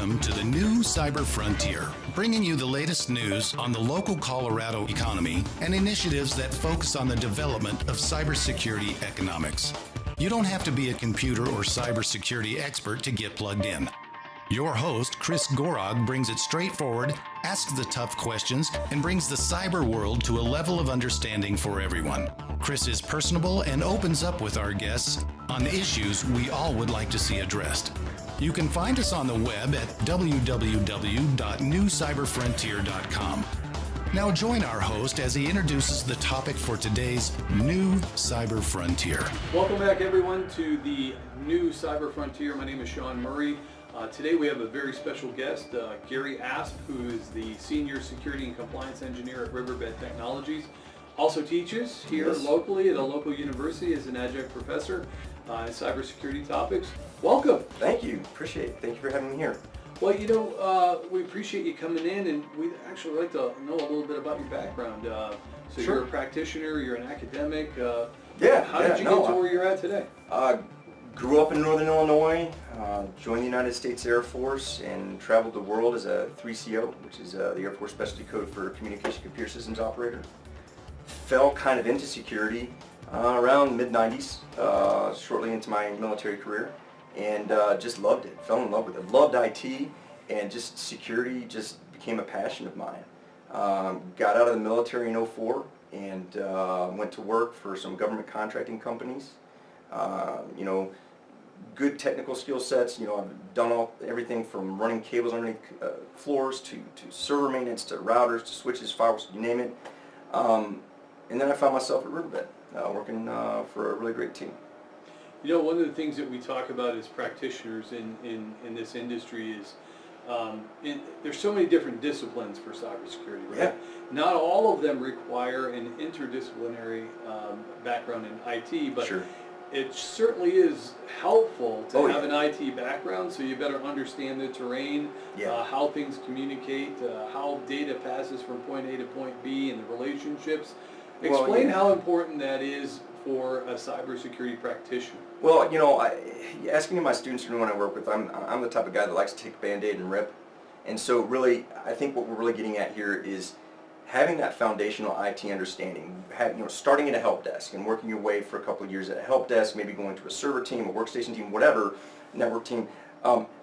Welcome to the new Cyber Frontier, bringing you the latest news on the local Colorado economy and initiatives that focus on the development of cybersecurity economics. You don't have to be a computer or cybersecurity expert to get plugged in. Your host, Chris Gorog, brings it straightforward, asks the tough questions, and brings the cyber world to a level of understanding for everyone. Chris is personable and opens up with our guests on issues we all would like to see addressed. You can find us on the web at www.newcyberfrontier.com. Now join our host as he introduces the topic for today's New Cyber Frontier. Welcome back, everyone, to the New Cyber Frontier. My name is Shawn Murray. Today we have a very special guest, Gary Asp, who is the Senior Security and Compliance Engineer at Riverbend Technologies. Also teaches here locally at a local university as an adjunct professor in cybersecurity topics. Welcome. Thank you. Appreciate it. Thank you for having me here. Well, we appreciate you coming in, and we'd actually like to know a little bit about your background. So Sure. You're a practitioner, you're an academic. How Yeah, did you get to where you're at today? Grew up in Northern Illinois, joined the United States Air Force, and traveled the world as a 3CO, which is the Air Force Specialty Code for Communication Computer Systems Operator. Fell kind of into security around mid-90s, shortly into my military career, and just loved it, fell in love with it. Loved IT, and just security just became a passion of mine. Got out of the military in 2004 and went to work for some government contracting companies. Good technical skill sets. I've done everything from running cables underneath floors to server maintenance to routers to switches, firewalls, you name it. And then I found myself at Riverbend, working for a really great team. One of the things that we talk about as practitioners in this industry is there's so many different disciplines for cybersecurity, right? Yeah. Not all of them require an interdisciplinary background in IT, but Sure. it certainly is helpful to have yeah. an IT background, so you better understand the terrain, Yeah. how things communicate, how data passes from point A to point B, and the relationships. Explain how important that is for a cybersecurity practitioner. Well, asking my students when I work with, I'm the type of guy that likes to take a Band-Aid and rip. And so really, I think what we're really getting at here is having that foundational IT understanding, starting at a help desk and working your way for a couple of years at a help desk, maybe going to a server team, a workstation team, whatever, network team,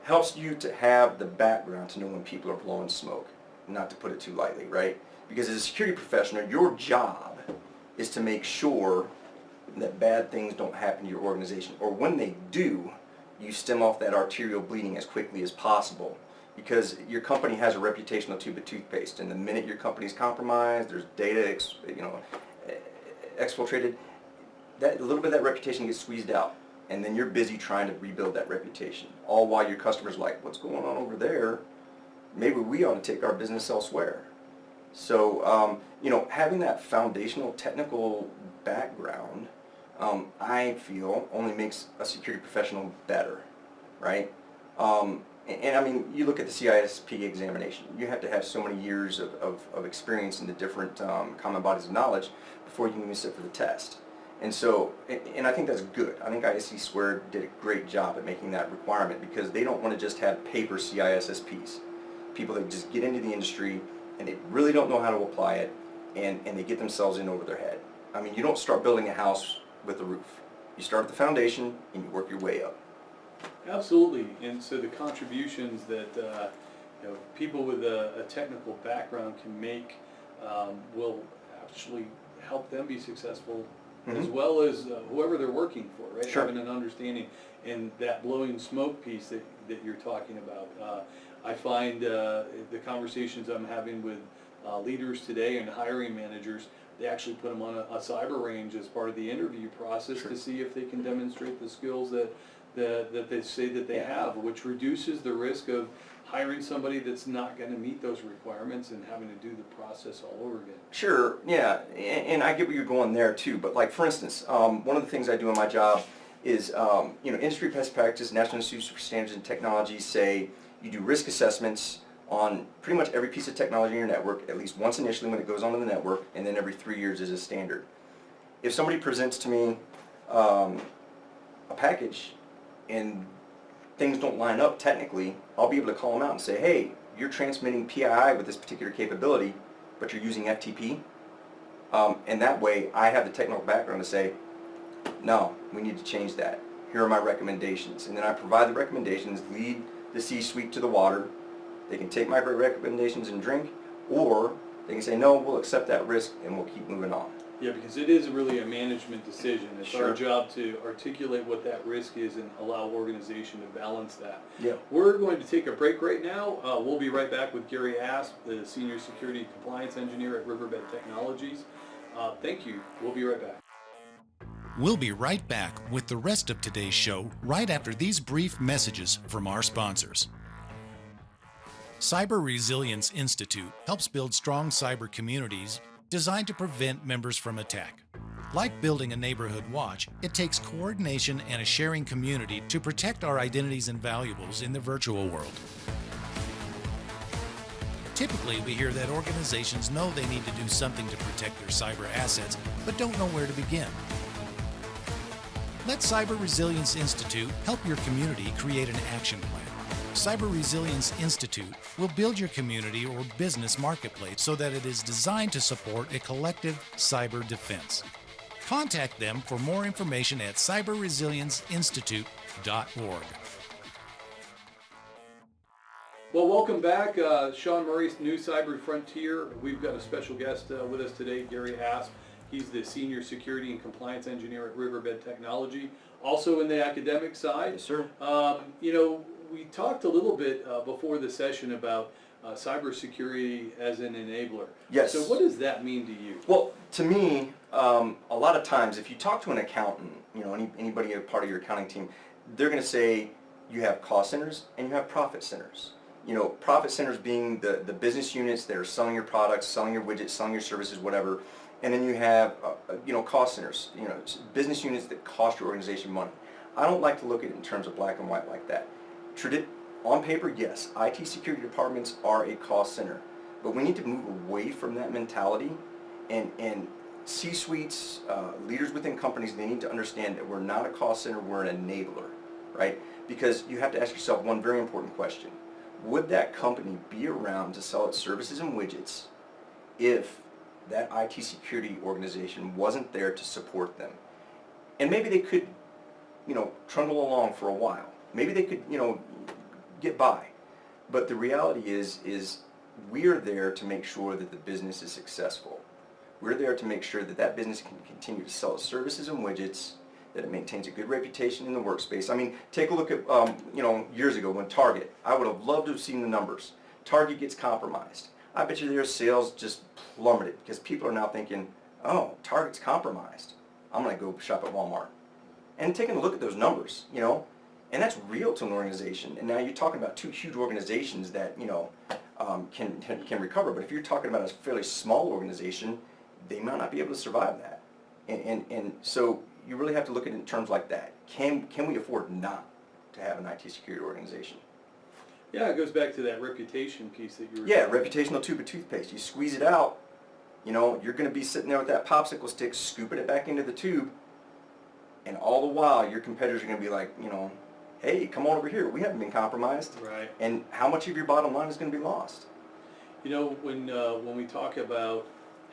helps you to have the background to know when people are blowing smoke, not to put it too lightly, right? Because as a security professional, your job is to make sure that bad things don't happen to your organization, or when they do, you stem off that arterial bleeding as quickly as possible, because your company has a reputational tube of toothpaste, and the minute your company's compromised, there's data exfiltrated, that a little bit of that reputation gets squeezed out, and then you're busy trying to rebuild that reputation, all while your customers like, what's going on over there? Maybe we ought to take our business elsewhere. So having that foundational technical background, I feel only makes a security professional better, right? And I mean, you look at the CISP examination, you have to have so many years of experience in the different common bodies of knowledge before you can even sit for the test. And so, and I think that's good. I think ISC Squared did a great job at making that requirement, because they don't want to just have paper CISSPs. People that just get into the industry and they really don't know how to apply it, and they get themselves in over their head. I mean, you don't start building a house with a roof. You start at the foundation and you work your way up. Absolutely, and so the contributions that people with a technical background can make will actually help them be successful, as well as whoever they're working for, right? Sure. Having an understanding, and that blowing smoke piece that you're talking about. I find the conversations I'm having with leaders today and hiring managers, they actually put them on a cyber range as part of the interview process. Sure. To see if they can demonstrate the skills that they say that they have, which reduces the risk of hiring somebody that's not going to meet those requirements and having to do the process all over again. Sure, yeah, and I get where you're going there too, but like for instance, one of the things I do in my job is, industry best practice, National Institute for Standards and Technology say you do risk assessments on pretty much every piece of technology in your network, at least once initially when it goes onto the network, and then every 3 years as a standard. If somebody presents to me a package and things don't line up technically, I'll be able to call them out and say, hey, you're transmitting PII with this particular capability, but you're using FTP. And that way, I have the technical background to say, no, we need to change that. Here are my recommendations. And then I provide the recommendations, lead the C-suite to the water. They can take my recommendations and drink, or they can say, no, we'll accept that risk and we'll keep moving on. Yeah, because it is really a management decision. It's Sure. our job to articulate what that risk is and allow organization to balance that. Yeah. We're going to take a break right now. We'll be right back with Gary Asp, the Senior Security and Compliance Engineer at Riverbend Technologies. Thank you. We'll be right back. We'll be right back with the rest of today's show right after these brief messages from our sponsors. Cyber Resilience Institute helps build strong cyber communities designed to prevent members from attack. Like building a neighborhood watch, it takes coordination and a sharing community to protect our identities and valuables in the virtual world. Typically, we hear that organizations know they need to do something to protect their cyber assets, but don't know where to begin. Let Cyber Resilience Institute help your community create an action plan. Cyber Resilience Institute will build your community or business marketplace so that it is designed to support a collective cyber defense. Contact them for more information at cyberresilienceinstitute.org. Well, welcome back. Shawn Murray's New Cyber Frontier. We've got a special guest with us today, Gary Asp. He's the Senior Security and Compliance Engineer at Riverbend Technology, also in the academic side. Yes, sir. We talked a little bit before the session about cybersecurity as an enabler. Yes. So what does that mean to you? Well, to me, a lot of times, if you talk to an accountant, anybody a part of your accounting team, they're going to say you have cost centers and you have profit centers. Profit centers being the business units that are selling your products, selling your widgets, selling your services, whatever. And then you have, cost centers, business units that cost your organization money. I don't like to look at it in terms of black and white like that. On paper, yes, IT security departments are a cost center, but we need to move away from that mentality, and C-suites, leaders within companies, they need to understand that we're not a cost center, we're an enabler, right? Because you have to ask yourself one very important question. Would that company be around to sell its services and widgets if that IT security organization wasn't there to support them? And maybe they could, trundle along for a while. Maybe they could, get by. But the reality is we're there to make sure that the business is successful. We're there to make sure that that business can continue to sell its services and widgets, that it maintains a good reputation in the workspace. I mean, take a look at, years ago when Target, I would have loved to have seen the numbers. Target gets compromised. I bet you their sales just plummeted because people are now thinking, oh, Target's compromised. I'm going to go shop at Walmart. And taking a look at those numbers, and that's real to an organization. And now you're talking about two huge organizations that, can recover. But if you're talking about a fairly small organization, they might not be able to survive that. And so you really have to look at it in terms like that. Can we afford not to have an IT security organization? Yeah, it goes back to that reputation piece that you were Yeah, talking reputational tube of toothpaste. You squeeze it out, you're going to be sitting there with that popsicle stick, scooping it back into the tube, and all the while your competitors are going to be like, hey, come on over here. We haven't been compromised. Right. And how much of your bottom line is going to be lost? When we talk about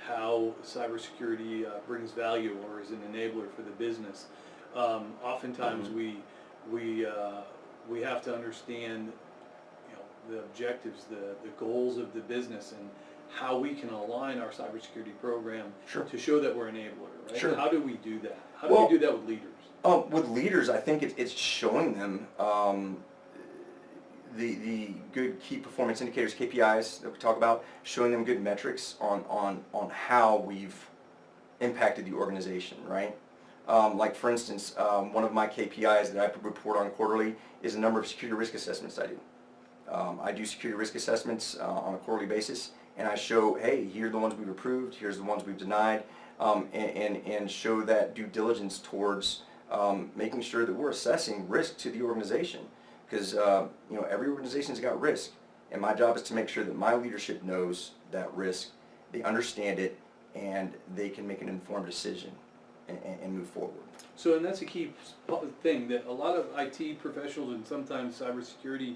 how cybersecurity brings value or is an enabler for the business, oftentimes we have to understand the objectives, the goals of the business, and how we can align our cybersecurity program to show that we're an enabler. Right? Sure. How do we do that? How do we do that with leaders? With leaders, I think it's showing them the good key performance indicators, KPIs that we talk about, showing them good metrics on how we've impacted the organization, right? Like for instance, one of my KPIs that I report on quarterly is the number of security risk assessments I do. I do security risk assessments on a quarterly basis, and I show, hey, here are the ones we've approved, here's the ones we've denied, and show that due diligence towards making sure that we're assessing risk to the organization. Because every organization's got risk, and my job is to make sure that my leadership knows that risk, they understand it, and they can make an informed decision. and move forward. So, and that's a key thing, that a lot of IT professionals and sometimes cybersecurity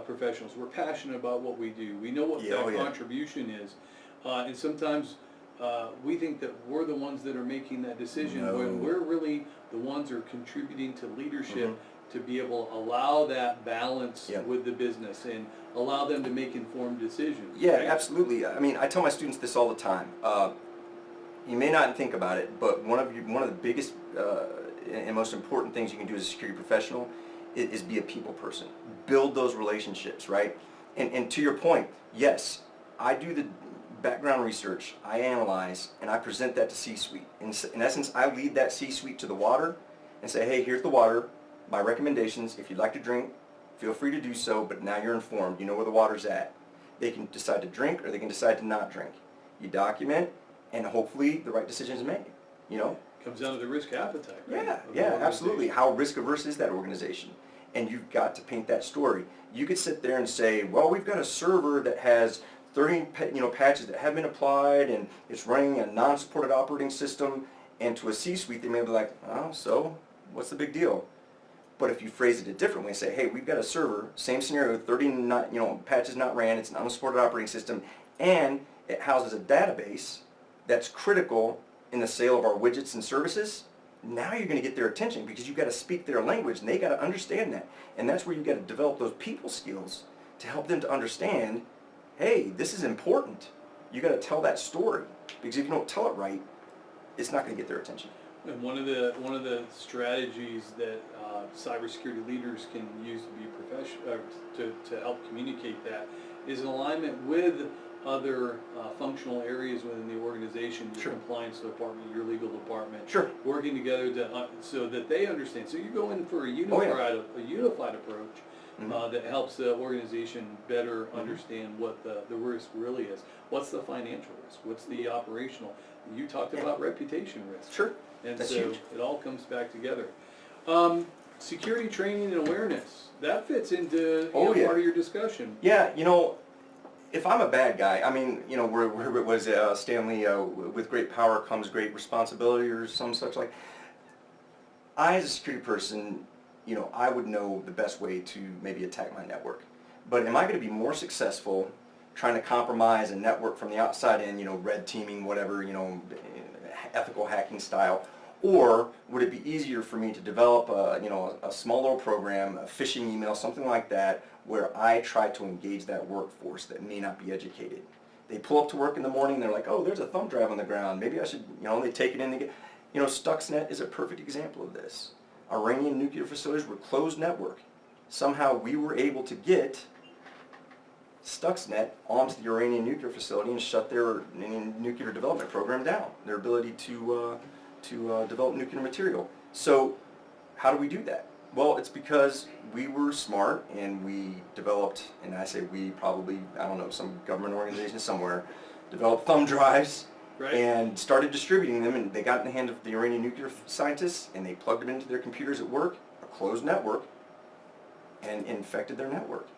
professionals, we're passionate about what we do. We know what that contribution is. And sometimes we think that we're the ones that are making that decision when we're really the ones who are contributing to leadership to be able to allow that balance with the business and allow them to make informed decisions. Yeah, right? absolutely. I mean, I tell my students this all the time. You may not think about it, but one of the biggest and most important things you can do as a security professional is be a people person. Build those relationships, right? And to your point, yes, I do the background research, I analyze, and I present that to C-suite. In essence, I lead that C-suite to the water and say, hey, here's the water, my recommendations. If you'd like to drink, feel free to do so, but now you're informed. You know where the water's at. They can decide to drink or they can decide to not drink. You document, and hopefully the right decision is made, you know? Comes down to the risk appetite, right? Yeah, absolutely. How risk averse is that organization? And you've got to paint that story. You could sit there and say, well, we've got a server that has 30 patches that have been applied and it's running a non-supported operating system, and to a C-suite they may be like, oh, so what's the big deal? But if you phrase it a different way, say, hey, we've got a server, same scenario, 30 patches not ran, it's an unsupported operating system, and it houses a database that's critical in the sale of our widgets and services. Now you're going to get their attention because you've got to speak their language and they got to understand that. And that's where you've got to develop those people skills to help them to understand, hey, this is important. You got to tell that story, because if you don't tell it right, it's not going to get their attention. And one of the strategies that cybersecurity leaders can use to be professional, to help communicate that, is an alignment with other functional areas within the organization, your compliance department, your legal department, working together so that they understand. So you go in for a unified approach that helps the organization better understand what the risk really is. What's the financial risk? What's the operational? You talked about reputation risk. Sure. And that's so huge. it all comes back together. Security training and awareness, that fits into part of your discussion. Yeah, if I'm a bad guy, I mean, where it was Stanley, with great power comes great responsibility, or some such like. I, as a security person, I would know the best way to maybe attack my network. But am I going to be more successful trying to compromise a network from the outside in, red teaming, whatever, ethical hacking style? Or would it be easier for me to develop a small little program, a phishing email, something like that, where I try to engage that workforce that may not be educated? They pull up to work in the morning, they're like, oh, there's a thumb drive on the ground. Maybe I should, they take it in and get, Stuxnet is a perfect example of this. Iranian nuclear facilities were closed network. Somehow we were able to get Stuxnet onto the Iranian nuclear facility and shut their nuclear development program down, their ability to develop nuclear material. So how do we do that? Well, it's because we were smart and we developed, and I say we, probably, I don't know, some government organization somewhere, developed thumb drives and started distributing them, and they got in the hand of the Iranian nuclear scientists and they plugged them into their computers at work, a closed network, and infected their network.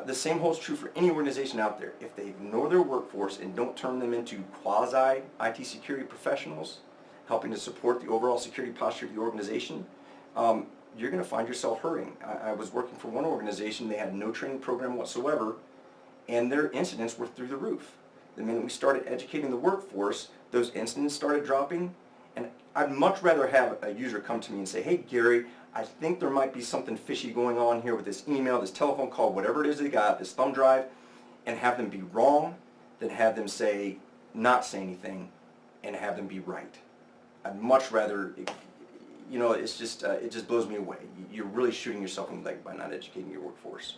The same holds true for any organization out there. If they ignore their workforce and don't turn them into quasi-IT security professionals, helping to support the overall security posture of the organization, you're going to find yourself hurting. I was working for one organization, they had no training program whatsoever, and their incidents were through the roof. The minute we started educating the workforce, those incidents started dropping, and I'd much rather have a user come to me and say, hey Gary, I think there might be something fishy going on here with this email, this telephone call, whatever it is they got, this thumb drive, and have them be wrong, than have them not say anything, and have them be right. I'd much rather, it just blows me away. You're really shooting yourself in the leg by not educating your workforce.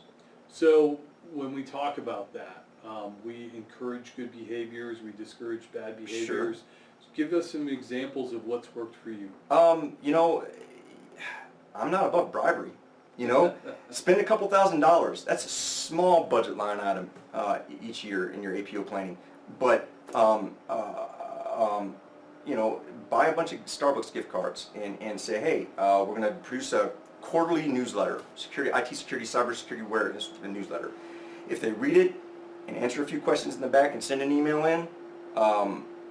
So when we talk about that, we encourage good behaviors, we discourage bad behaviors. Sure. Give us some examples of what's worked for you. I'm not above bribery. Spend a couple $1,000s. That's a small budget line item each year in your APO planning. But buy a bunch of Starbucks gift cards and say, hey, we're going to produce a quarterly newsletter, IT security, cybersecurity awareness newsletter. If they read it and answer a few questions in the back and send an email in,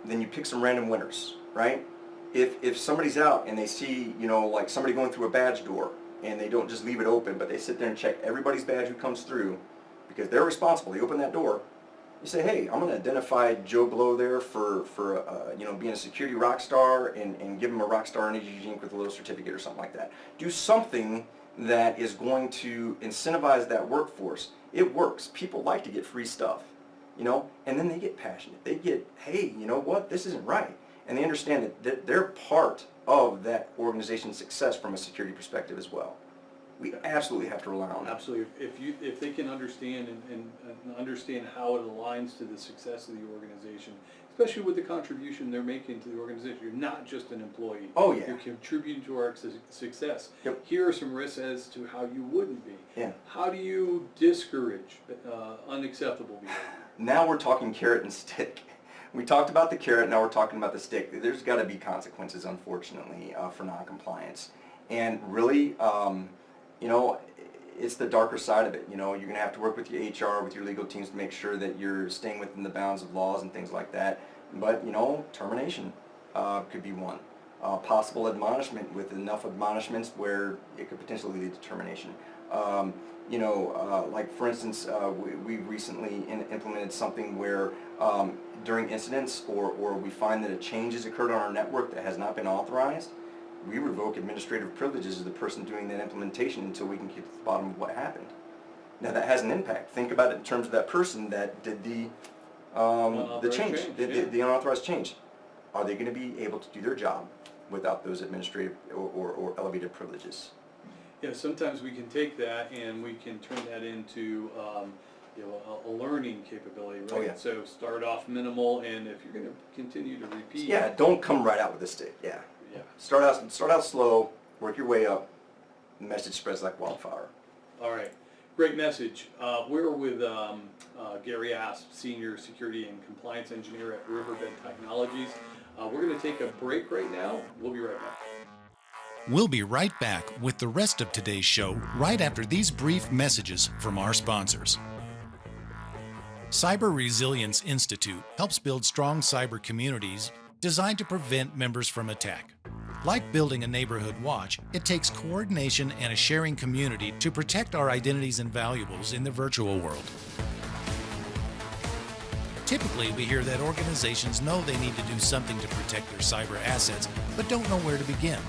then you pick some random winners, right? if somebody's out and they see, you know, like somebody going through a badge door, and they don't just leave it open, but they sit there and check everybody's badge who comes through, because they're responsible. They open that door. You say, hey, I'm going to identify Joe Blow there for you know, being a security rock star, and give him a rock star energy drink with a little certificate or something like that. Do something that is going to incentivize that workforce. It works. People like to get free stuff, you know, and then they get passionate. They get, hey, you know what, this isn't right. And they understand that they're part of that organization's success from a security perspective as well. We absolutely have to rely on that. Absolutely. If they can understand and understand how it aligns to the success of the organization, especially with the contribution they're making to the organization. You're not just an employee. Oh, yeah. You're contributing to our success. Yep. Here are some risks as to how you wouldn't be. Yeah. How do you discourage unacceptable behavior? Now we're talking carrot and stick. We talked about the carrot, now we're talking about the stick. There's got to be consequences, unfortunately, for noncompliance. And really, you know, it's the darker side of it. You know, you're going to have to work with your HR, with your legal teams to make sure that you're staying within the bounds of laws and things like that. But, you know, termination could be one. Possible admonishment, with enough admonishments where it could potentially lead to termination. You know, like for instance, we recently implemented something where during incidents or we find that a change has occurred on our network that has not been authorized, we revoke administrative privileges of the person doing that implementation until we can get to the bottom of what happened. Now that has an impact. Think about it in terms of that person that did the change, the unauthorized change. Are they going to be able to do their job without those administrative or elevated privileges? Yeah, sometimes we can take that and we can turn that into you know, a learning capability, right? Oh, yeah. So start off minimal, and if you're going to continue to repeat. Yeah, don't come right out with a stick. Yeah. Yeah. Start out slow, work your way up. The message spreads like wildfire. All right, great message. We're with Gary Asp, Senior Security and Compliance Engineer at Riverbend Technologies. We're going to take a break right now. We'll be right back. We'll be right back with the rest of today's show right after these brief messages from our sponsors. Cyber Resilience Institute helps build strong cyber communities designed to prevent members from attack. Like building a neighborhood watch, it takes coordination and a sharing community to protect our identities and valuables in the virtual world. Typically, we hear that organizations know they need to do something to protect their cyber assets, but don't know where to begin.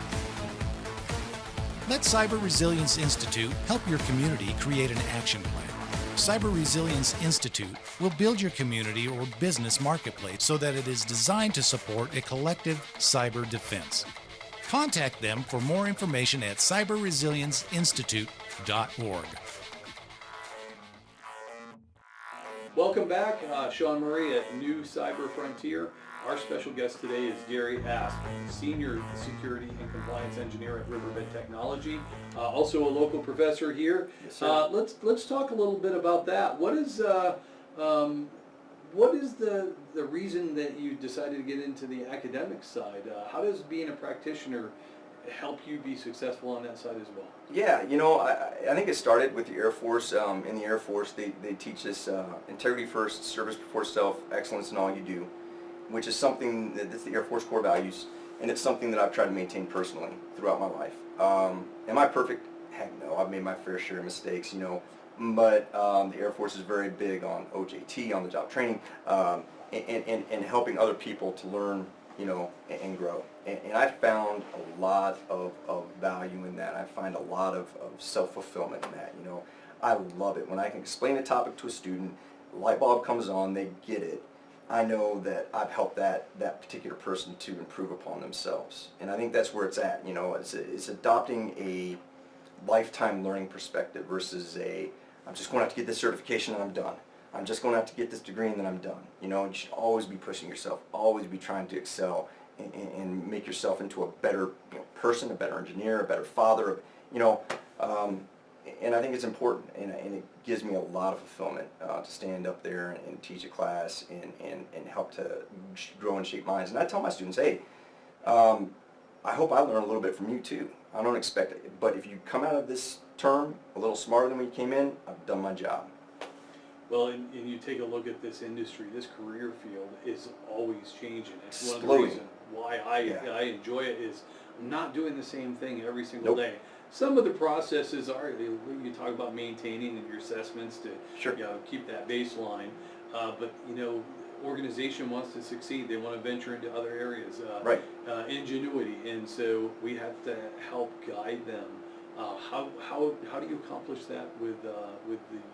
Let Cyber Resilience Institute help your community create an action plan. Cyber Resilience Institute will build your community or business marketplace so that it is designed to support a collective cyber defense. Contact them for more information at cyberresilienceinstitute.org. Welcome back. Shawn Murray at New Cyber Frontier. Our special guest today is Gary Asp, Senior Security and Compliance Engineer at Riverbend Technology, also a local professor here. Yes, sir. Let's talk a little bit about that. What is the reason that you decided to get into the academic side? How does being a practitioner help you be successful on that side as well? Yeah, you know, I think it started with the Air Force. In the Air Force, they teach us integrity first, service before self, excellence in all you do, which is something that's the Air Force core values, and it's something that I've tried to maintain personally throughout my life. Am I perfect? Heck no, I've made my fair share of mistakes, you know, but the Air Force is very big on OJT, on the job training, and helping other people to learn, you know, and grow. And I found a lot of value in that. I find a lot of self-fulfillment in that, you know. I love it. When I can explain a topic to a student, the light bulb comes on, they get it. I know that I've helped that particular person to improve upon themselves. And I think that's where it's at, you know. It's adopting a lifetime learning perspective versus I'm just going to have to get this certification and I'm done. I'm just going to have to get this degree and then I'm done. You know, you should always be pushing yourself, always be trying to excel and make yourself into a better, you know, person, a better engineer, a better father, you know. And I think it's important, and it gives me a lot of fulfillment to stand up there and teach a class and help to grow and shape minds. And I tell my students, hey, I hope I learn a little bit from you too. I don't expect it, but if you come out of this term a little smarter than when you came in, I've done my job. Well, and you take a look at this industry, this career field is always changing. It's one of the Exploding. reasons. why Yeah. I enjoy it is I'm not doing the same thing every single Nope. day. Some of the processes are, you talk about maintaining your assessments to, Sure. keep that baseline. But, organization wants to succeed. They want to venture into other areas. Right. Ingenuity. And so we have to help guide them. How do you accomplish that with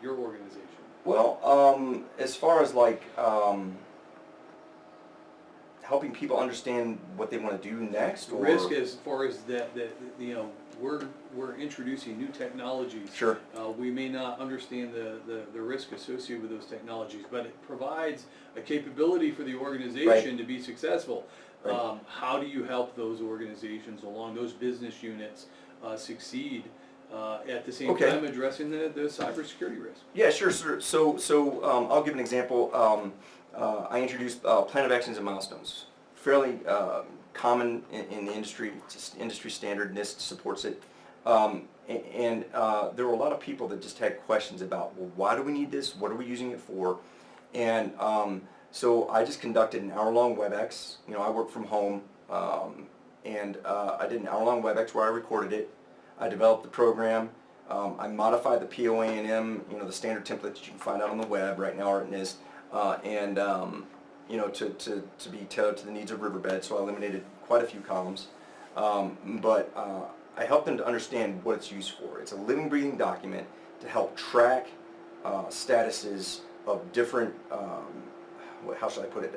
your organization? Well, as far as like helping people understand what they want to do next, or Risk as far as that we're introducing new technologies. Sure. We may not understand the risk associated with those technologies, but it provides a capability for the organization Right. to be successful. Right. How do you help those organizations along, those business units succeed at the same Okay. time addressing the cybersecurity risk? Yeah, sure, sir. So I'll give an example. I introduced plan of actions and milestones. Fairly common in the industry. It's just industry standard. NIST supports it. And there were a lot of people that just had questions about, well, why do we need this? What are we using it for? And so I just conducted an hour-long WebEx. I work from home, and I did an hour-long WebEx where I recorded it. I developed the program. I modified the POA&M, the standard template that you can find out on the web right now or at NIST, and to be tailored to the needs of Riverbed. So I eliminated quite a few columns, but I helped them to understand what it's used for. It's a living, breathing document to help track statuses of different, how should I put it?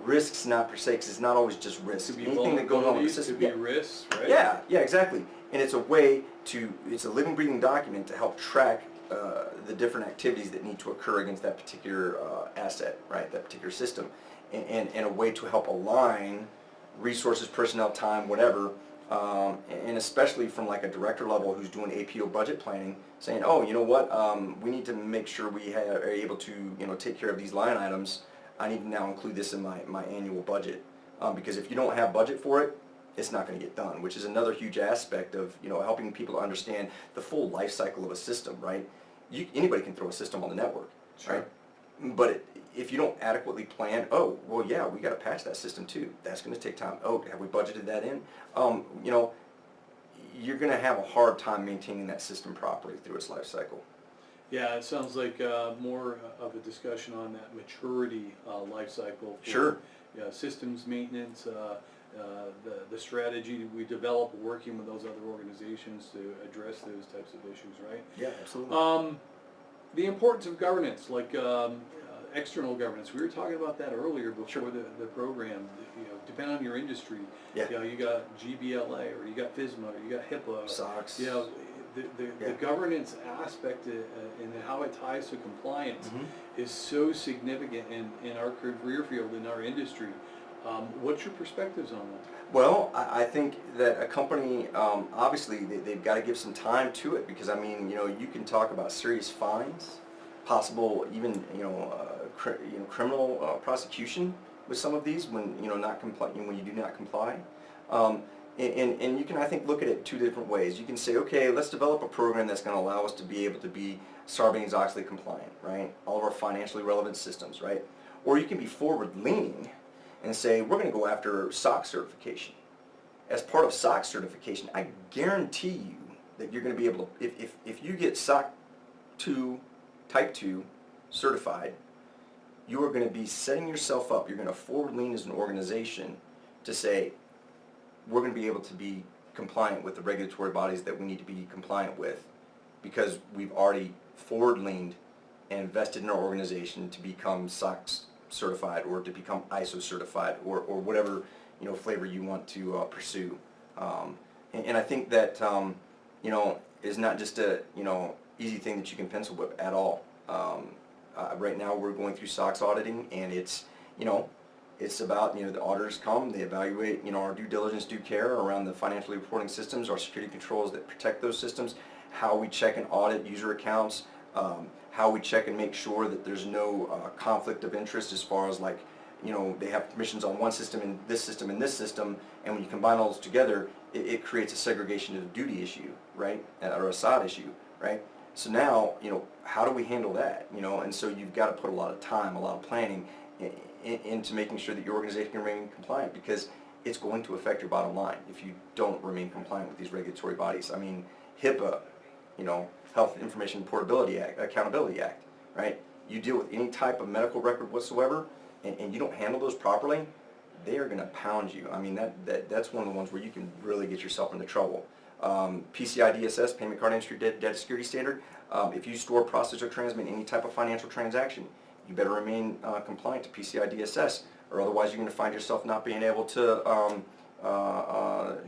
Risks, not per se, because it's not always just risks. Could be Anything that goes on with the vulnerabilities, system. could be risks, right? Yeah, exactly. And it's a way it's a living, breathing document to help track the different activities that need to occur against that particular asset, right, that particular system, and a way to help align resources, personnel, time, whatever, and especially from like a director level who's doing APO budget planning, saying, oh, you know what, we need to make sure we are able to, take care of these line items. I need to now include this in my annual budget, because if you don't have budget for it, it's not going to get done, which is another huge aspect of helping people to understand the full life cycle of a system, right? Anybody can throw a system on the network, Sure. right? But if you don't adequately plan, oh, well, yeah, we got to patch that system too. That's going to take time. Oh, have we budgeted that in? You're going to have a hard time maintaining that system properly through its life cycle. Yeah, it sounds like more of a discussion on that maturity life cycle for Sure. Systems maintenance, the strategy we develop working with those other organizations to address those types of issues, right? Yeah, absolutely. The importance of governance, like external governance. We were talking about that earlier before Sure. the program. Depending on your industry, Yeah. you got GBLA or you got FSMA or you got HIPAA. SOX. The Yeah. governance aspect and how it ties to compliance Mhm. is so significant in our career field, in our industry. What's your perspectives on that? Well, I think that a company, obviously, they've got to give some time to it, because, you can talk about serious fines, possible even, criminal prosecution with some of these when, when you do not comply. And you can, I think, look at it two different ways. You can say, okay, let's develop a program that's going to allow us to be able to be Sarbanes-Oxley compliant, right? All of our financially relevant systems, right? Or you can be forward-leaning and say, we're going to go after SOX certification. As part of SOX certification, I guarantee you that you're going to be able to, if you get SOC 2, Type 2 certified, you are going to be setting yourself up, you're going to forward-lean as an organization to say, we're going to be able to be compliant with the regulatory bodies that we need to be compliant with, because we've already forward-leaned and invested in our organization to become SOX certified or to become ISO certified or whatever flavor you want to pursue. And I think that is not just a easy thing that you can pencil whip at all. Right now we're going through SOX auditing, and it's it's about the auditors come, they evaluate our due diligence, due care around the financial reporting systems, our security controls that protect those systems, how we check and audit user accounts, how we check and make sure that there's no conflict of interest as far as like, they have permissions on one system and this system and this system, and when you combine all those together, it creates a segregation of duty issue, right, or a SOD issue, right? So now, how do we handle that, and so you've got to put a lot of time, a lot of planning into making sure that your organization can remain compliant, because it's going to affect your bottom line if you don't remain compliant with these regulatory bodies. I mean, HIPAA, Health Information Portability Act, Accountability Act, right? You deal with any type of medical record whatsoever, and you don't handle those properly, they are going to pound you. I mean, that's one of the ones where you can really get yourself into trouble. PCI DSS, Payment Card Industry Data Security Standard, if you store, process, or transmit any type of financial transaction, you better remain compliant to PCI DSS, or otherwise you're going to find yourself not being able to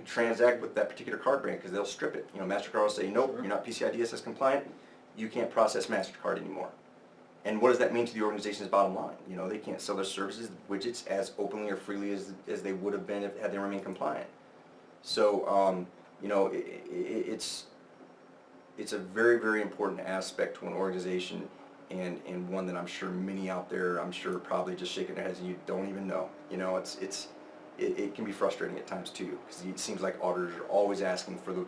transact with that particular card brand because they'll strip it. MasterCard will say, nope, Sure. you're not PCI DSS compliant, you can't process MasterCard anymore. And what does that mean to the organization's bottom line? They can't sell their services, widgets, as openly or freely as they would have been had they remained compliant. So, it's a very, very important aspect to an organization, and one that I'm sure many out there, are probably just shaking their heads and you don't even know. It can be frustrating at times too, because it seems like auditors are always asking for the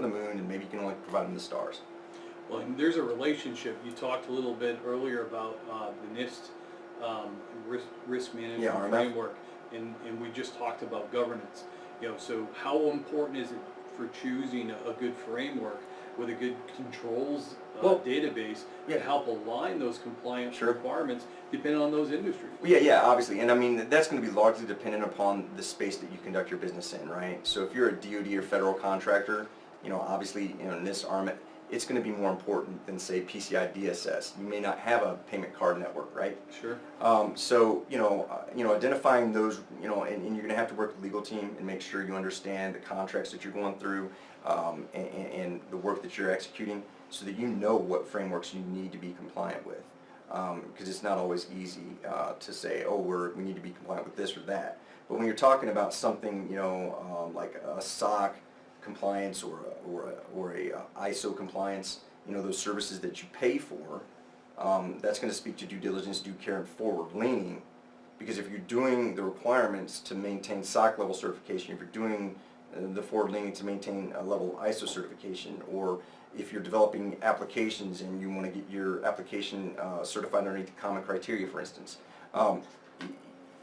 moon, and maybe you can only provide them the stars. Well, and there's a relationship. You talked a little bit earlier about the NIST risk management RMF. framework, and we just talked about governance. So how important is it for choosing a good framework with a good controls database to help align those compliance requirements depending on those industries? Yeah, obviously, and I mean that's going to be largely dependent upon the space that you conduct your business in, right? So if you're a DoD or federal contractor, obviously, NIST, RMF, it's going to be more important than, say, PCI DSS. You may not have a payment card network, right? Sure. So, identifying those, and you're going to have to work with the legal team and make sure you understand the contracts that you're going through, and the work that you're executing, so that you know what frameworks you need to be compliant with. Because it's not always easy to say, oh, we need to be compliant with this or that. But when you're talking about something, like a SOC compliance or a ISO compliance, those services that you pay for, that's going to speak to due diligence, due care, and forward leaning. Because if you're doing the requirements to maintain SOC level certification, if you're doing the forward leaning to maintain a level ISO certification, or if you're developing applications and you want to get your application certified underneath the common criteria, for instance,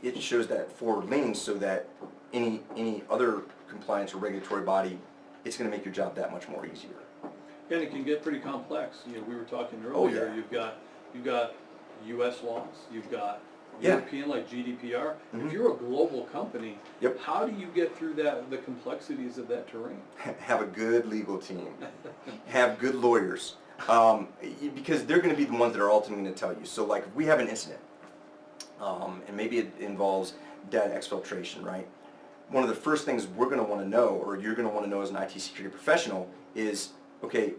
it shows that forward leaning so that any other compliance or regulatory body, it's going to make your job that much more easier. And it can get pretty complex. We were talking earlier. Oh, yeah. You've got U.S. laws. You've got Yeah. European, like GDPR. Mhm. If you're a global company, Yep. how do you get through the complexities of that terrain? Have a good legal team. Have good lawyers. Because they're going to be the ones that are ultimately going to tell you. So, like, if we have an incident, and maybe it involves data exfiltration, right? One of the first things we're going to want to know, or you're going to want to know as an IT security professional, is, okay,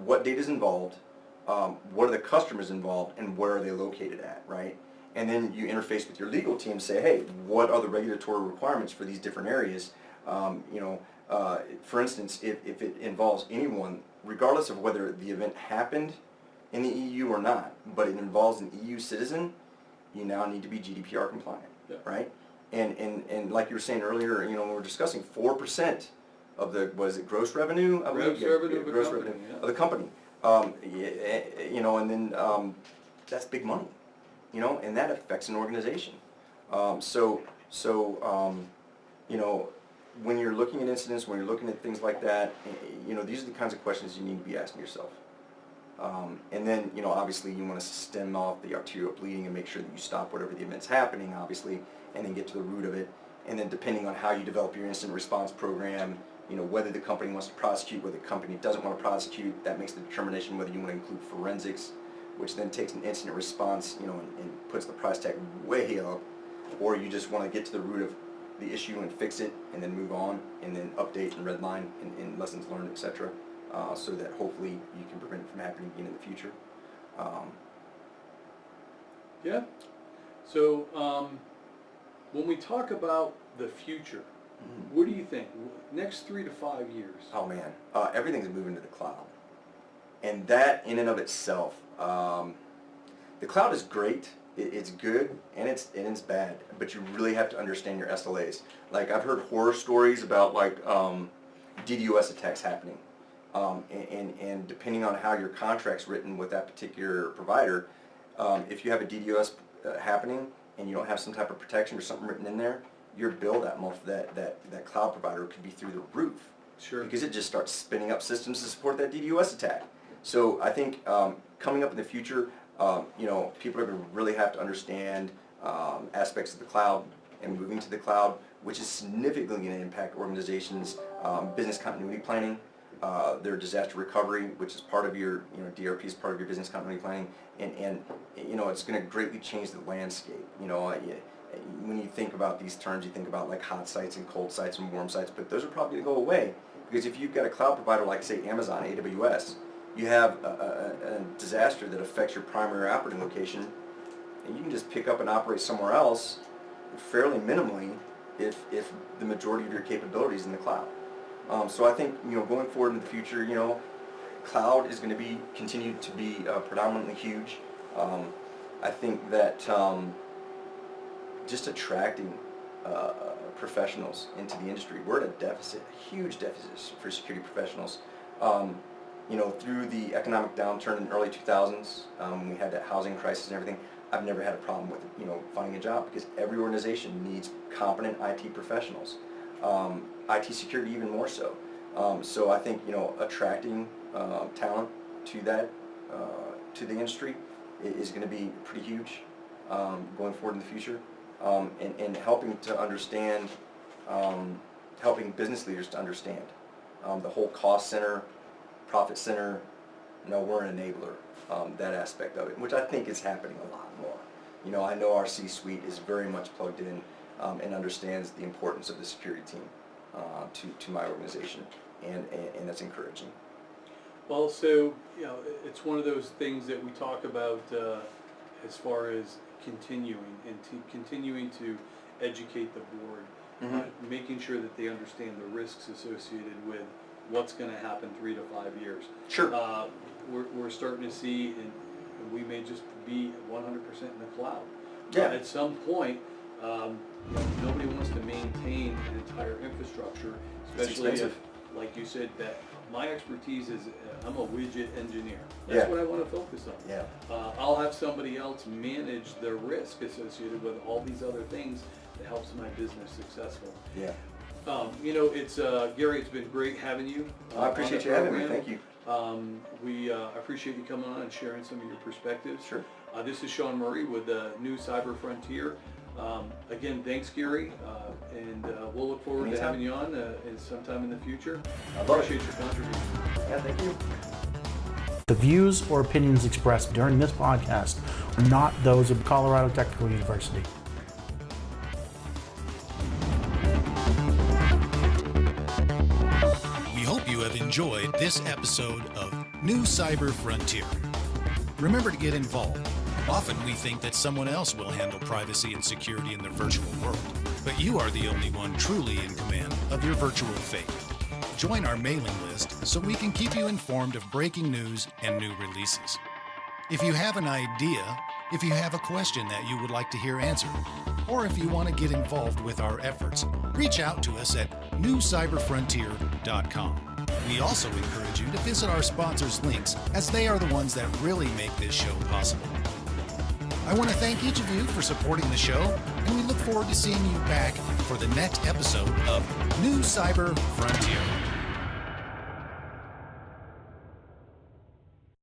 what data is involved, what are the customers involved, and where are they located at, right? And then you interface with your legal team and say, hey, what are the regulatory requirements for these different areas? For instance, if it involves anyone, regardless of whether the event happened in the EU or not, but it involves an EU citizen, you now need to be GDPR compliant, right? And like you were saying earlier, when we were discussing 4% of the, gross revenue? Gross revenue of the gross company, revenue of the company. And then that's big money, and that affects an organization. When you're looking at incidents, when you're looking at things like that, these are the kinds of questions you need to be asking yourself. And then, obviously you want to stem off the arterial bleeding and make sure that you stop whatever the event's happening, obviously, and then get to the root of it. And then depending on how you develop your incident response program, whether the company wants to prosecute, whether the company doesn't want to prosecute, that makes the determination whether you want to include forensics, which then takes an incident response, and puts the price tag way up, or you just want to get to the root of the issue and fix it, and then move on, and then update and redline and lessons learned, etc., so that hopefully you can prevent it from happening again in the future. Yeah. So when we talk about the future, what do you think? Next 3 to 5 years? Oh man, everything's moving to the cloud. And that in and of itself, the cloud is great, it's good, and it's bad, but you really have to understand your SLAs. Like, I've heard horror stories about, like, DDoS attacks happening. And depending on how your contract's written with that particular provider, if you have a DDoS happening and you don't have some type of protection or something written in there, your bill that cloud provider could be through the roof. Sure. Because it just starts spinning up systems to support that DDoS attack. So I think coming up in the future, people are going to really have to understand aspects of the cloud and moving to the cloud, which is significantly going to impact organizations' business continuity planning, their disaster recovery, which is part of your, DRP is part of your business continuity planning, and it's going to greatly change the landscape. When you think about these terms, you think about like hot sites and cold sites and warm sites, but those are probably going to go away, because if you've got a cloud provider like, say, Amazon, AWS, you have a disaster that affects your primary operating location, and you can just pick up and operate somewhere else fairly minimally if the majority of your capability is in the cloud. So I think, going forward in the future, cloud is going to continue to be predominantly huge. I think that just attracting professionals into the industry, we're at a deficit, a huge deficit for security professionals. Through the economic downturn in the early 2000s, when we had that housing crisis and everything, I've never had a problem with finding a job, because every organization needs competent IT professionals. IT security even more so. So I think attracting talent to that to the industry is going to be pretty huge going forward in the future, and helping to understand, helping business leaders to understand the whole cost center, profit center. We're an enabler, that aspect of it, which I think is happening a lot more. I know our C-suite is very much plugged in and understands the importance of the security team to my organization, and that's encouraging. Well, so, it's one of those things that we talk about as far as continuing to educate the board, making sure that they understand the risks associated with what's going to happen 3 to 5 years. Sure. We're starting to see, and we may just be 100% in the cloud. Yeah. At some point, nobody wants to maintain an entire infrastructure, especially if, like you said, that my expertise is I'm a widget engineer. That's what I want to focus on. Yeah. I'll have somebody else manage the risk associated with all these other things that helps my business successful. Yeah. It's Gary, it's been great having you. I appreciate you having me. Thank you. We appreciate you coming on and sharing some of your perspectives. Sure. This is Shawn Murray with the New Cyber Frontier. Again, thanks, Gary, and we'll look forward to having you on sometime in the future. I appreciate your contribution. Yeah, thank you. The views or opinions expressed during this podcast are not those of Colorado Technical University. We hope you have enjoyed this episode of New Cyber Frontier. Remember to get involved. Often we think that someone else will handle privacy and security in the virtual world, but you are the only one truly in command of your virtual fate. Join our mailing list so we can keep you informed of breaking news and new releases. If you have an idea, if you have a question that you would like to hear answered, or if you want to get involved with our efforts, reach out to us at newcyberfrontier.com. We also encourage you to visit our sponsors' links, as they are the ones that really make this show possible. I want to thank each of you for supporting the show, and we look forward to seeing you back for the next episode of New Cyber Frontier.